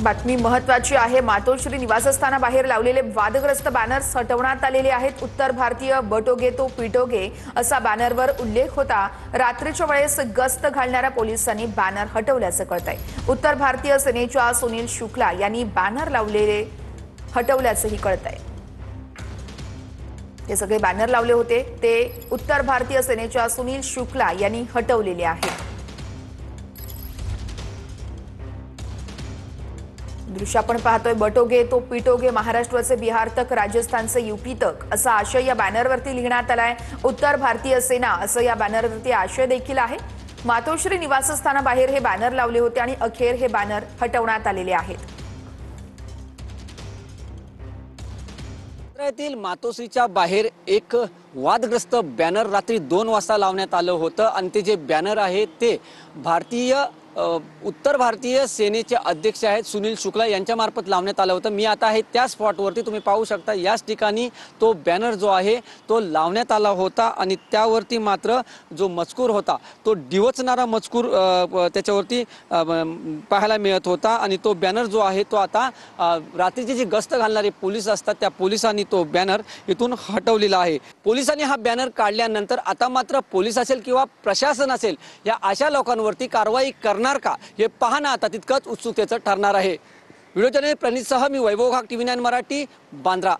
बातमी महत्त्वाची आहे। मातोश्री निवासस्थानाबाहेर लावलेले वादग्रस्त बॅनर्स हटवण्यात आलेले आहेत। उत्तर भारतीय बटोगे तो पिटोगे असा बॅनरवर उल्लेख होता। रात्रीच्या वेळेस गस्त घालणाऱ्या पोलिसांनी बॅनर हटवल्याचं कळतंय। उत्तर भारतीय सेनेच्या सुनील शुक्ला यांनी बॅनर लावलेले हटवल्याचंही कळतंय। हे सगळे बॅनर लावले होते ते उत्तर भारतीय सेनेच्या सुनील शुक्ला यांनी हटवलेले आहेत। दृश्य आपण पाहतोय। बटोगे तो पिटोगे, महाराष्ट्राचे बिहार तक, राजस्थानचे यूपी तक असा आशय या बॅनरवरती लिहिण्यात आलाय। उत्तर भारतीय सेना असं या बॅनरवरती आशय देखील आहे। मातोश्री निवासस्थानाबाहेर हे बॅनर लावले होते आणि अखेर हे बॅनर हटवण्यात आलेले आहेत। येथील मातोश्रीच्या बाहेर एक वादग्रस्त बॅनर रात्री 2 वाजता लावण्यात आलं होतं आणि ते जे बॅनर आहे ते उत्तर भारतीय सेनेचे अध्यक्ष आहेत सुनील शुक्ला यांच्या मार्फत लावण्यात आलं होतं। मी आता आहे त्या स्पॉटवरती, तुम्ही पाहू शकता याच ठिकाणी तो बॅनर जो आहे तो लावण्यात आला होता आणि त्यावरती मात्र जो मजकूर होता तो डिवचणारा मजकूर त्याच्यावरती पाहायला मिळत होता आणि तो बॅनर जो आहे तो आता रात्रीची जी गस्त घालणारे पोलीस असतात त्या पोलिसांनी तो बॅनर इथून हटवलेला आहे। पोलिसांनी हा बॅनर काढल्यानंतर आता मात्र पोलीस असेल किंवा प्रशासन असेल या अशा लोकांवरती कारवाई करणार का हे पाहणं आता तितकंच उत्सुकतेचं ठरणार आहे। व्हिडिओ जर्नलिस्ट प्रणितसह मी वैभव घाग, TV9 मराठी, बांद्रा।